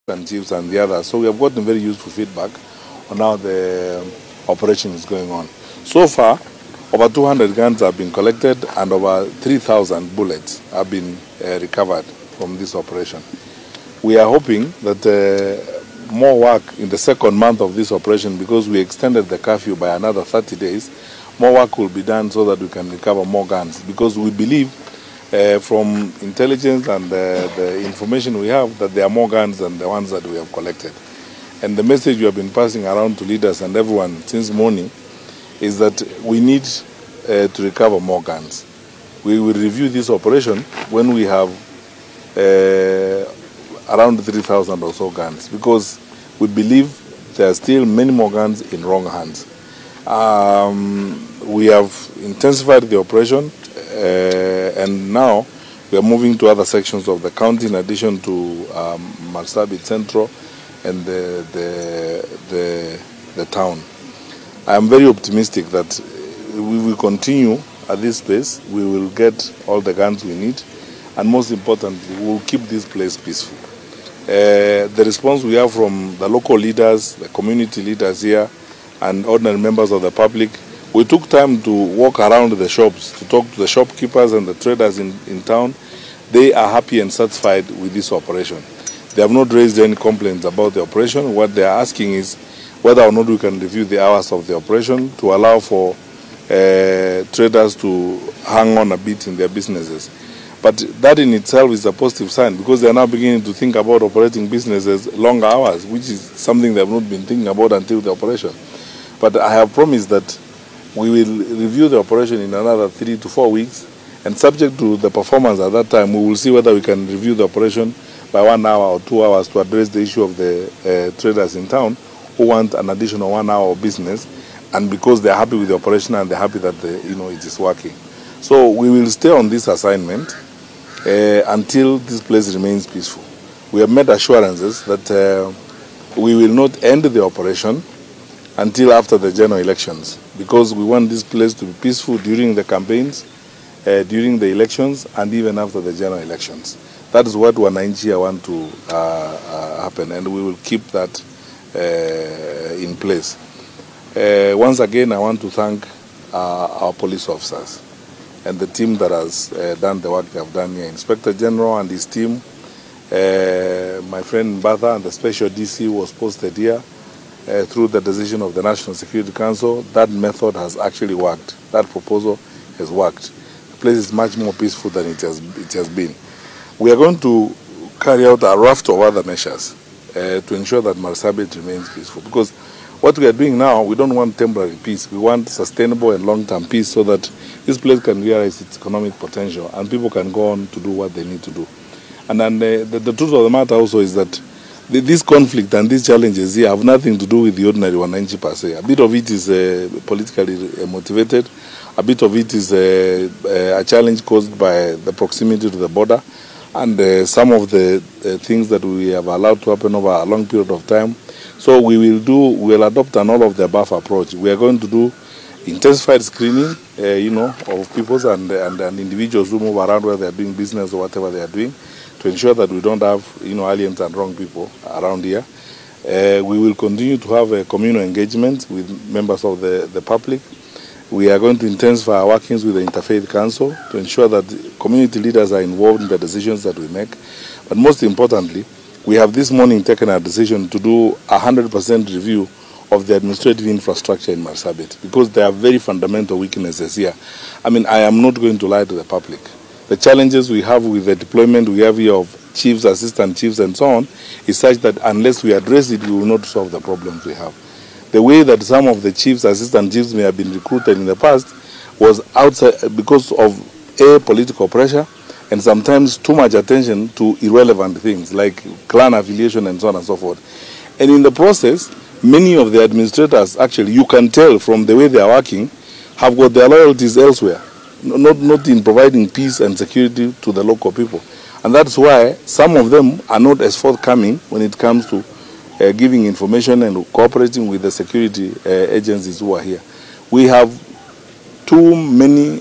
and chiefs and the others. So we have gotten very useful feedback on how the operation is going on. So far, over 200 guns have been collected and over 3,000 bullets have been recovered from this operation. We are hoping that more work in the second month of this operation, because we extended the curfew by another 30 days, more work will be done so that we can recover more guns, because we believe from intelligence and the information we have that there are more guns than the ones that we have collected. And the message we have been passing around to leaders and everyone since morning is that we need to recover more guns. We will review this operation when we have around 3,000 or so guns, because we believe there are still many more guns in wrong hands. We have intensified the operation and now we are moving to other sections of the county in addition to Marsabit Central and the town. I am very optimistic that we will continue at this pace. We will get all the guns we need, and most importantly, we will keep this place peaceful. The response we have from the local leaders, the community leaders here, and ordinary members of the public, we took time to walk around the shops, to talk to the shopkeepers and the traders in town. They are happy and satisfied with this operation. They have not raised any complaints about the operation. What they are asking is whether or not we can review the hours of the operation to allow for traders to hang on a bit in their businesses. But that in itself is a positive sign, because they are now beginning to think about operating businesses longer hours, which is something they have not been thinking about until the operation. But I have promised that we will review the operation in another 3 to 4 weeks, and subject to the performance at that time, we will see whether we can review the operation by 1 hour or 2 hours to address the issue of the traders in town who want an additional 1 hour of business, and because they are happy with the operation and they are happy that it is working. So we will stay on this assignment until this place remains peaceful. We have made assurances that we will not end the operation until after the general elections, because we want this place to be peaceful during the campaigns, during the elections, and even after the general elections. That is what Wananchi want to happen, and we will keep that in place. Once again, I want to thank our police officers and the team that has done the work they have done here. Inspector General and his team, my friend Batha and the Special DC was posted here through the decision of the National Security Council. That method has actually worked. That proposal has worked. The place is much more peaceful than it has been. We are going to carry out a raft of other measures to ensure that Marsabit remains peaceful, because what we are doing now, we don't want temporary peace. We want sustainable and long-term peace, so that this place can realize its economic potential and people can go on to do what they need to do. And then the truth of the matter also is that this conflict and these challenges here have nothing to do with the ordinary Wananchi per se. A bit of it is politically motivated. A bit of it is a challenge caused by the proximity to the border, and some of the things that we have allowed to happen over a long period of time. So we will adopt an all of the above approach. We are going to do intensified screening, of people and individuals who move around where they are doing business or whatever they are doing, to ensure that we don't have, aliens and wrong people around here. We will continue to have a communal engagement with members of the public. We are going to intensify our workings with the Interfaith Council to ensure that community leaders are involved in the decisions that we make. But most importantly, we have this morning taken a decision to do 100% review of the administrative infrastructure in Marsabit, because there are very fundamental weaknesses here. I mean, I am not going to lie to the public. The challenges we have with the deployment we have here of chiefs, assistant chiefs, and so on is such that unless we address it, we will not solve the problems we have. The way that some of the chiefs, assistant chiefs may have been recruited in the past was outside because of political pressure, and sometimes too much attention to irrelevant things like clan affiliation and so on and so forth. And in the process, many of the administrators, actually, you can tell from the way they are working, have got their loyalties elsewhere, not in providing peace and security to the local people. And that's why some of them are not as forthcoming when it comes to giving information and cooperating with the security agencies who are here. We have too many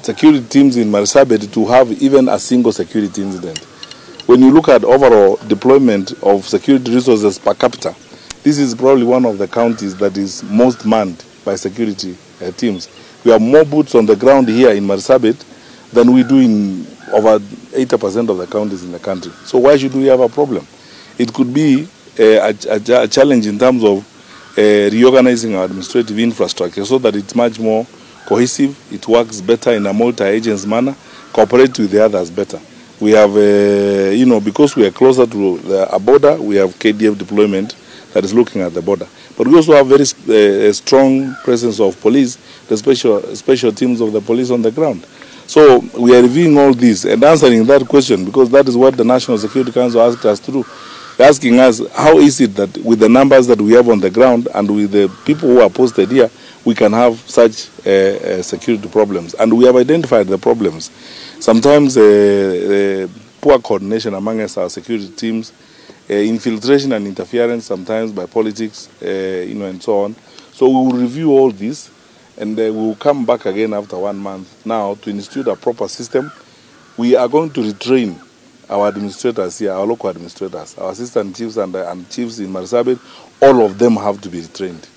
security teams in Marsabit to have even a single security incident. When you look at overall deployment of security resources per capita, this is probably one of the counties that is most manned by security teams. We have more boots on the ground here in Marsabit than we do in over 80% of the counties in the country. So why should we have a problem? It could be a challenge in terms of reorganizing our administrative infrastructure so that it's much more cohesive, it works better in a multi-agents manner, cooperate with the others better. We have, because we are closer to a border, we have KDF deployment that is looking at the border. But we also have very strong presence of police, the special teams of the police on the ground. So we are reviewing all this and answering that question, because that is what the National Security Council asked us to do. They're asking us, how is it that with the numbers that we have on the ground and with the people who are posted here, we can have such security problems? And we have identified the problems. Sometimes poor coordination among our security teams, infiltration and interference sometimes by politics, and so on. So we will review all this, and we will come back again after 1 month now to institute a proper system. We are going to retrain our administrators here, our local administrators, our assistant chiefs and chiefs in Marsabit. All of them have to be retrained.